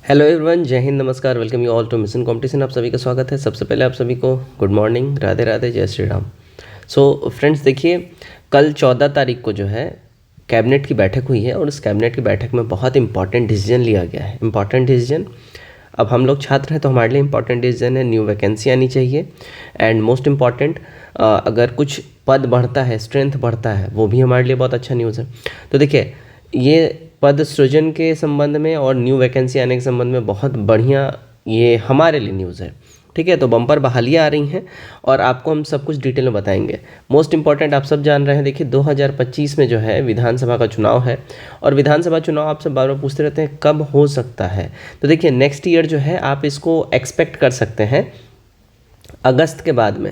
Hello everyone, जय हिंद, नमस्कार, welcome you all to mission competition. आप सभी का स्वागत है। सबसे पहले आप सभी को गुड मॉर्निंग, राधे राधे, जय श्री राम। सो फ्रेंड्स, देखिए, कल 14 तारीख को जो है कैबिनेट की बैठक हुई है और उस कैबिनेट की बैठक में बहुत इंपॉर्टेंट डिसीजन लिया गया है। इंपॉर्टेंट डिसीजन, अब हम लोग छात्र हैं तो हमारे लिए इंपॉर्टेंट डिसीजन है, न्यू वैकेंसी आनी चाहिए। एंड मोस्ट इम्पॉर्टेंट, अगर कुछ पद बढ़ता है, स्ट्रेंथ बढ़ता है, वो भी हमारे लिए बहुत अच्छा न्यूज़ है। तो देखिए, ये पद सृजन के संबंध में और न्यू वैकेंसी आने के संबंध में बहुत बढ़िया ये हमारे लिए न्यूज़ है। ठीक है, तो बम्पर बहालियाँ आ रही हैं और आपको हम सब कुछ डिटेल में बताएंगे। मोस्ट इम्पॉर्टेंट, आप सब जान रहे हैं, देखिए 2025 में जो है विधानसभा का चुनाव है और विधानसभा चुनाव आप सब बार बार पूछते रहते हैं कब हो सकता है। तो देखिए, नेक्स्ट ईयर जो है आप इसको एक्सपेक्ट कर सकते हैं अगस्त के बाद में।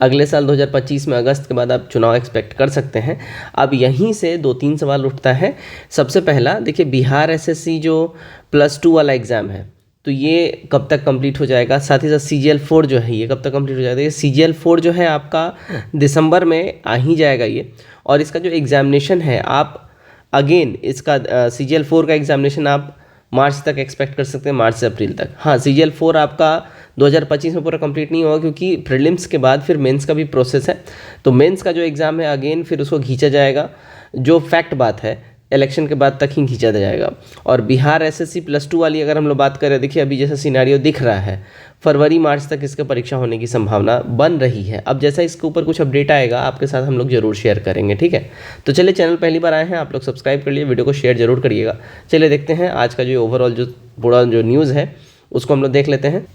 अगले साल 2025 में अगस्त के बाद आप चुनाव एक्सपेक्ट कर सकते हैं। अब यहीं से 2-3 सवाल उठता है। सबसे पहला, देखिए, बिहार एसएससी जो +2 वाला एग्ज़ाम है, तो ये कब तक कंप्लीट हो जाएगा। साथ ही साथ CGL-4 जो है, ये कब तक कंप्लीट हो जाएगा। ये CGL-4 जो है आपका दिसंबर में आ ही जाएगा ये। और इसका जो एग्ज़ामिनेशन है, आप अगेन इसका CGL-4 का एग्ज़ामिनेशन आप मार्च तक एक्सपेक्ट कर सकते हैं, मार्च से अप्रैल तक। हाँ, CGL-4 आपका 2025 में पूरा कंप्लीट नहीं होगा क्योंकि प्रीलिम्स के बाद फिर मेंस का भी प्रोसेस है। तो मेंस का जो एग्ज़ाम है अगेन फिर उसको खींचा जाएगा। जो फैक्ट बात है, इलेक्शन के बाद तक ही खींचा जाएगा। और बिहार एसएससी +2 वाली अगर हम लोग बात करें, देखिए अभी जैसा सिनेरियो दिख रहा है, फरवरी मार्च तक इसका परीक्षा होने की संभावना बन रही है। अब जैसा इसके ऊपर कुछ अपडेट आएगा आपके साथ हम लोग जरूर शेयर करेंगे। ठीक है, तो चलिए, चैनल पहली बार आए हैं आप लोग सब्सक्राइब कर लिए, वीडियो को शेयर जरूर करिएगा। चलिए देखते हैं आज का जो ओवरऑल जो पूरा जो न्यूज़ है उसको हम लोग देख लेते हैं।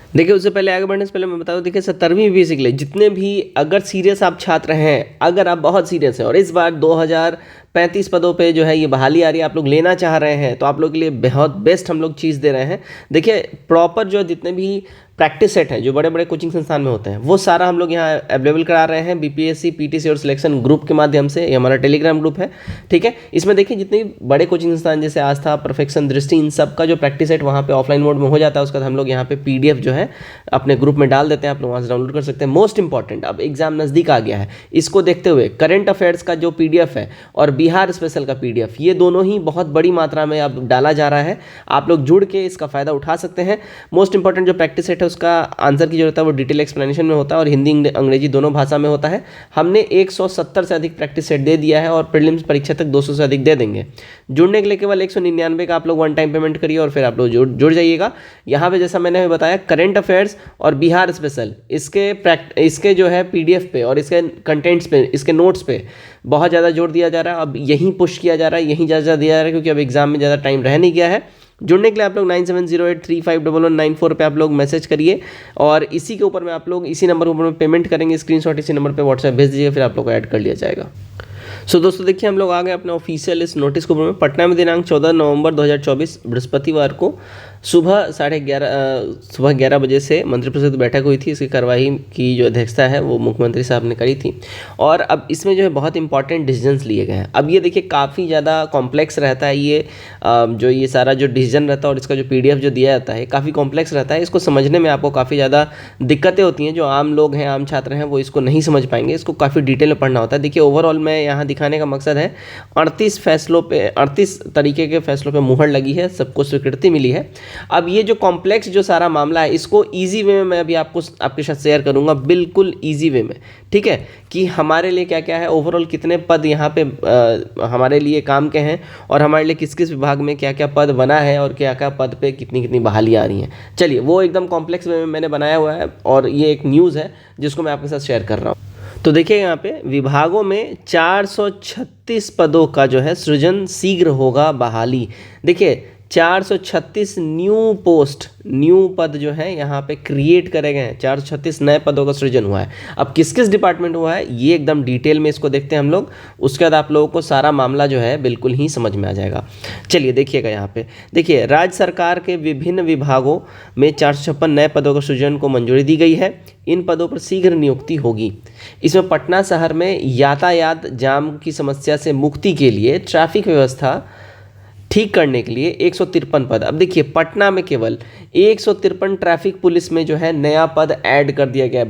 देखिए, उससे पहले आगे बढ़ने से पहले मैं बता दूं, देखिए 17वीं बेसिकली जितने भी अगर सीरियस आप छात्र हैं, अगर आप बहुत सीरियस हैं और इस बार 2035 पदों पे जो है ये बहाली आ रही है, आप लोग लेना चाह रहे हैं, तो आप लोग के लिए बहुत बेस्ट हम लोग चीज़ दे रहे हैं। देखिए, प्रॉपर जो जितने भी प्रैक्टिस सेट हैं जो बड़े बड़े कोचिंग संस्थान में होते हैं, वो सारा हम लोग यहाँ अवेलेबल करा रहे हैं BPSC PTC और सिलेक्शन ग्रुप के माध्यम से। ये हमारा टेलीग्राम ग्रुप है। ठीक है, इसमें देखिए जितने बड़े कोचिंग संस्थान जैसे आस्था, परफेक्शन, दृष्टि, इन सब का जो प्रैक्टिस सेट वहाँ पे ऑफलाइन मोड में हो जाता है, उसका हम लोग यहाँ पे PDF जो है अपने ग्रुप में डाल देते हैं, आप लोग वहाँ से डाउनलोड कर सकते हैं। मोस्ट इंपॉर्टेंट, अब एग्जाम नज़दीक आ गया है, इसको देखते हुए करंट अफेयर्स का जो PDF है और बिहार स्पेशल का PDF, ये दोनों ही बहुत बड़ी मात्रा में अब डाला जा रहा है। आप लोग जुड़ के इसका फ़ायदा उठा सकते हैं। मोस्ट इंपॉर्टेंट जो प्रैक्टिस सेट है उसका आंसर की जरूरत है वो डिटेल एक्सप्लेनेशन में होता है और हिंदी अंग्रेजी दोनों भाषा में होता है। हमने 170 से अधिक प्रैक्टिस सेट दे दिया है और प्रीलिम्स परीक्षा तक 200 से अधिक दे देंगे। जुड़ने के लिए केवल 199 का आप लोग वन टाइम पेमेंट करिए और फिर आप लोग जुड़ जाइएगा। यहाँ पे जैसा मैंने बताया, करंट अफेयर्स और बिहार स्पेशल इसके जो है PDF पे और इसके कंटेंट्स पे, इसके नोट्स पे बहुत ज़्यादा जोर दिया जा रहा है। अब यहीं पुश किया जा रहा है, यहीं ज़्यादा दिया जा रहा है क्योंकि अब एग्जाम में ज़्यादा टाइम रह नहीं गया है। जुड़ने के लिए आप लोग 9708351194 पे आप लोग मैसेज करिए और इसी के ऊपर में आप लोग इसी नंबर के ऊपर में पेमेंट करेंगे। स्क्रीनशॉट इसी नंबर पे व्हाट्सएप भेज दीजिए, फिर आप लोग को ऐड कर लिया जाएगा। सो दोस्तों, देखिए हम लोग आ गए अपने ऑफिशियल इस नोटिस के ऊपर में। पटना में दिनांक 14 नवंबर 2024 बृहस्पतिवार को सुबह 11:30 बजे से मंत्रिपरिषद की बैठक हुई थी। इसकी कार्रवाई की जो अध्यक्षता है वो मुख्यमंत्री साहब ने करी थी और अब इसमें जो है बहुत इंपॉर्टेंट डिसीजंस लिए गए हैं। अब ये देखिए काफ़ी ज़्यादा कॉम्प्लेक्स रहता है ये जो ये सारा जो डिसीजन रहता है और इसका जो PDF जो दिया जाता है काफ़ी कॉम्प्लेक्स रहता है। इसको समझने में आपको काफ़ी ज़्यादा दिक्कतें होती हैं। जो आम लोग हैं, आम छात्र हैं, वो इसको नहीं समझ पाएंगे। इसको काफ़ी डिटेल में पढ़ना होता है। देखिए, ओवरऑल में यहाँ दिखाने का मकसद है 38 तरीके के फैसलों पे मुहर लगी है, सबको स्वीकृति मिली है। अब ये जो कॉम्प्लेक्स जो सारा मामला है, इसको ईजी वे में मैं अभी आपको आपके साथ शेयर करूंगा, बिल्कुल ईजी वे में। ठीक है, कि हमारे लिए क्या क्या है, ओवरऑल कितने पद यहाँ पे हमारे लिए काम के हैं और हमारे लिए किस किस विभाग में क्या क्या पद बना है और क्या क्या पद पे कितनी कितनी बहाली आ रही हैं। चलिए, वो एकदम कॉम्प्लेक्स वे में मैंने बनाया हुआ है और ये एक न्यूज़ है जिसको मैं आपके साथ शेयर कर रहा हूँ। तो देखिए, यहाँ पे विभागों में 436 पदों का जो है सृजन शीघ्र होगा बहाली। देखिए, 436 न्यू पद जो है यहाँ पे क्रिएट करे गए हैं। 436 नए पदों का सृजन हुआ है। अब किस किस डिपार्टमेंट हुआ है ये एकदम डिटेल में इसको देखते हैं हम लोग। उसके बाद आप लोगों को सारा मामला जो है बिल्कुल ही समझ में आ जाएगा। चलिए देखिएगा, यहाँ पे देखिए, राज्य सरकार के विभिन्न विभागों में 456 नए पदों का सृजन को मंजूरी दी गई है। इन पदों पर शीघ्र नियुक्ति होगी। इसमें पटना शहर में यातायात जाम की समस्या से मुक्ति के लिए ट्रैफिक व्यवस्था ठीक करने के लिए 153 पद। अब देखिए पटना में केवल 153 ट्रैफिक पुलिस में जो है नया पद ऐड कर दिया गया है।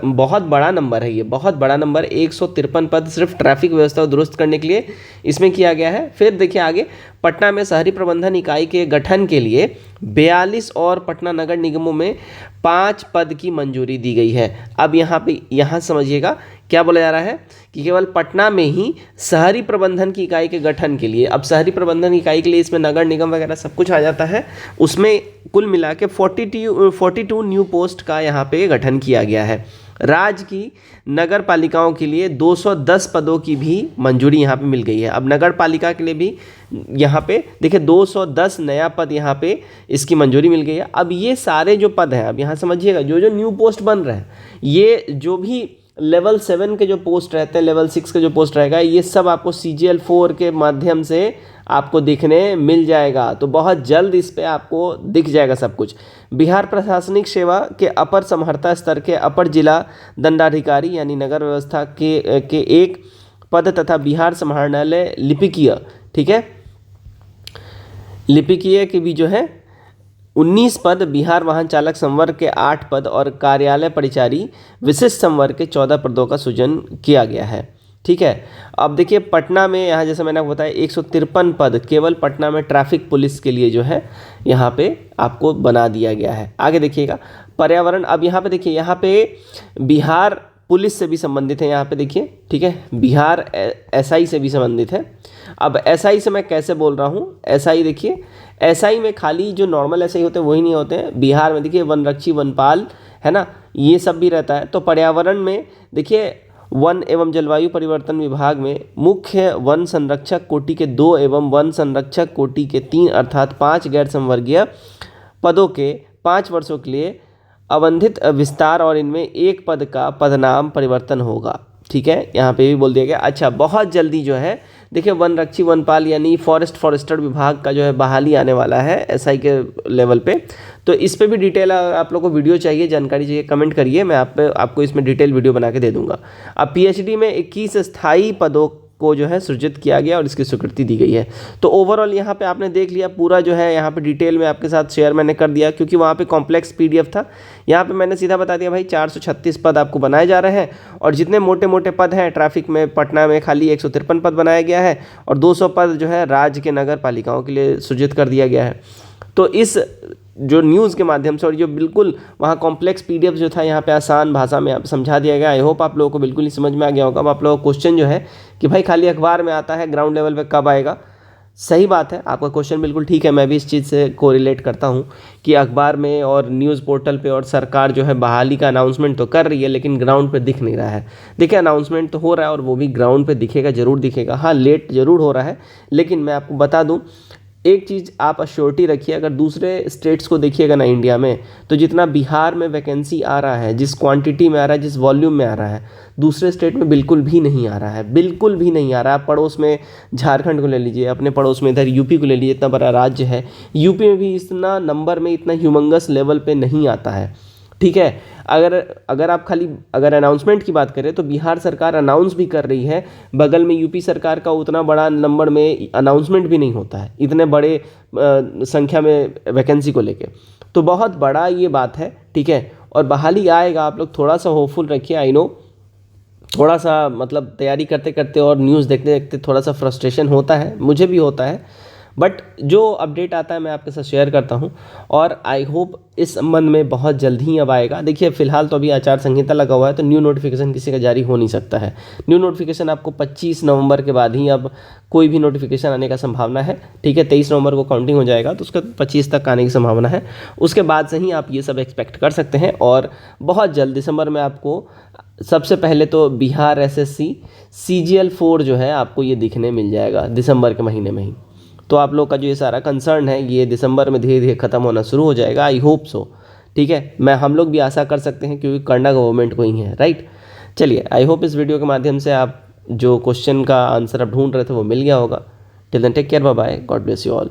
बहुत बड़ा नंबर है ये, बहुत बड़ा नंबर। 153 पद सिर्फ ट्रैफिक व्यवस्था को दुरुस्त करने के लिए इसमें किया गया है। फिर देखिए आगे, पटना में शहरी प्रबंधन इकाई के गठन के लिए 42 और पटना नगर निगमों में 5 पद की मंजूरी दी गई है। अब यहाँ समझिएगा क्या बोला जा रहा है कि केवल पटना में ही शहरी प्रबंधन की इकाई के गठन के लिए, अब शहरी प्रबंधन इकाई के लिए इसमें नगर निगम वगैरह सब कुछ आ जाता है, उसमें कुल मिला के 42 न्यू पोस्ट का यहाँ पे गठन किया गया है। राज्य की नगर पालिकाओं के लिए 210 पदों की भी मंजूरी यहाँ पे मिल गई है। अब नगर पालिका के लिए भी यहाँ पे देखिए 210 नया पद यहाँ पे इसकी मंजूरी मिल गई है। अब ये सारे जो पद हैं, अब यहाँ समझिएगा, जो न्यू पोस्ट बन रहे हैं, ये जो भी लेवल 7 के जो पोस्ट रहते हैं, लेवल 6 के जो पोस्ट रहेगा, ये सब आपको CGL 4 के माध्यम से आपको दिखने मिल जाएगा। तो बहुत जल्द इस पे आपको दिख जाएगा सब कुछ। बिहार प्रशासनिक सेवा के अपर समहर्ता स्तर के अपर जिला दंडाधिकारी यानी नगर व्यवस्था के एक पद तथा बिहार समाहरणालय लिपिकीय, ठीक है, लिपिकीय के भी जो है 19 पद, बिहार वाहन चालक संवर्ग के 8 पद और कार्यालय परिचारी विशिष्ट संवर्ग के 14 पदों का सृजन किया गया है। ठीक है, अब देखिए पटना में यहाँ जैसे मैंने आपको बताया 153 पद केवल पटना में ट्रैफिक पुलिस के लिए जो है यहाँ पे आपको बना दिया गया है। आगे देखिएगा पर्यावरण। अब यहाँ पे देखिए, यहाँ पे बिहार पुलिस से भी संबंधित है, यहाँ पे देखिए, ठीक है, बिहार SI से भी संबंधित है। अब SI से मैं कैसे बोल रहा हूँ, SI देखिए, SI में खाली जो नॉर्मल SI होते हैं वही नहीं होते हैं। बिहार में देखिए वनरक्षी, वनपाल, है ना, ये सब भी रहता है। तो पर्यावरण में देखिए वन एवं जलवायु परिवर्तन विभाग में मुख्य वन संरक्षक कोटि के 2 एवं वन संरक्षक कोटि के 3 अर्थात 5 गैर संवर्गीय पदों के 5 वर्षों के लिए अवंधित विस्तार और इनमें एक पद का पदनाम परिवर्तन होगा। ठीक है, यहाँ पे भी बोल दिया गया। अच्छा, बहुत जल्दी जो है देखिए वनरक्षी, वनपाल यानी फॉरेस्टर विभाग का जो है बहाली आने वाला है SI के लेवल पे। तो इस पे भी डिटेल आप लोगों को वीडियो चाहिए, जानकारी चाहिए, कमेंट करिए, मैं आपको इसमें डिटेल वीडियो बना के दे दूंगा। अब PhD में 21 स्थायी पदों को जो है सृजित किया गया और इसकी स्वीकृति दी गई है। तो ओवरऑल यहाँ पे आपने देख लिया पूरा जो है, यहाँ पे डिटेल में आपके साथ शेयर मैंने कर दिया क्योंकि वहाँ पे कॉम्प्लेक्स PDF था। यहाँ पे मैंने सीधा बता दिया भाई 436 पद आपको बनाए जा रहे हैं और जितने मोटे मोटे पद हैं ट्रैफिक में पटना में खाली 153 पद बनाया गया है और 200 पद जो है राज्य के नगर पालिकाओं के लिए सृजित कर दिया गया है। तो इस जो न्यूज़ के माध्यम से और जो बिल्कुल वहाँ कॉम्प्लेक्स PDF जो था यहाँ पे आसान भाषा में समझा दिया गया। आई होप आप लोगों को बिल्कुल ही समझ में आ गया होगा। अब आप लोगों का क्वेश्चन जो है कि भाई खाली अखबार में आता है, ग्राउंड लेवल पे कब आएगा। सही बात है, आपका क्वेश्चन बिल्कुल ठीक है। मैं भी इस चीज़ से कोरिलेट करता हूँ कि अखबार में और न्यूज़ पोर्टल पे और सरकार जो है बहाली का अनाउंसमेंट तो कर रही है लेकिन ग्राउंड पे दिख नहीं रहा है। देखिए अनाउंसमेंट तो हो रहा है और वो भी ग्राउंड पे दिखेगा, ज़रूर दिखेगा। हाँ, लेट ज़रूर हो रहा है, लेकिन मैं आपको बता दूँ एक चीज़ आप अश्योरिटी रखिए, अगर दूसरे स्टेट्स को देखिएगा ना इंडिया में, तो जितना बिहार में वैकेंसी आ रहा है, जिस क्वांटिटी में आ रहा है, जिस वॉल्यूम में आ रहा है, दूसरे स्टेट में बिल्कुल भी नहीं आ रहा है, बिल्कुल भी नहीं आ रहा है। पड़ोस में झारखंड को ले लीजिए, अपने पड़ोस में इधर यूपी को ले लीजिए, इतना बड़ा राज्य है, यूपी में भी इतना नंबर में, इतना ह्यूमंगस लेवल पे नहीं आता है। ठीक है, अगर आप खाली अगर अनाउंसमेंट की बात करें तो बिहार सरकार अनाउंस भी कर रही है, बगल में यूपी सरकार का उतना बड़ा नंबर में अनाउंसमेंट भी नहीं होता है इतने बड़े संख्या में वैकेंसी को लेके। तो बहुत बड़ा ये बात है, ठीक है, और बहाली आएगा। आप लोग थोड़ा सा होपफुल रखिए। आई नो थोड़ा सा मतलब तैयारी करते करते और न्यूज़ देखते देखते थोड़ा सा फ्रस्ट्रेशन होता है, मुझे भी होता है, बट जो अपडेट आता है मैं आपके साथ शेयर करता हूं और आई होप इस संबंध में बहुत जल्द ही अब आएगा। देखिए फिलहाल तो अभी आचार संहिता लगा हुआ है तो न्यू नोटिफिकेशन किसी का जारी हो नहीं सकता है। न्यू नोटिफिकेशन आपको 25 नवंबर के बाद ही अब कोई भी नोटिफिकेशन आने का संभावना है। ठीक है, 23 नवंबर को काउंटिंग हो जाएगा तो उसका 25 तक आने की संभावना है। उसके बाद से ही आप ये सब एक्सपेक्ट कर सकते हैं और बहुत जल्द दिसंबर में आपको सबसे पहले तो बिहार SSC CGL 4 जो है आपको ये दिखने मिल जाएगा दिसंबर के महीने में ही। तो आप लोग का जो ये सारा कंसर्न है ये दिसंबर में धीरे धीरे ख़त्म होना शुरू हो जाएगा। I hope so. ठीक है, हम लोग भी आशा कर सकते हैं क्योंकि करना गवर्नमेंट को ही है, राइट। चलिए, आई होप इस वीडियो के माध्यम से आप जो क्वेश्चन का आंसर आप ढूंढ रहे थे वो मिल गया होगा। Till then take care, bye bye, God bless you all.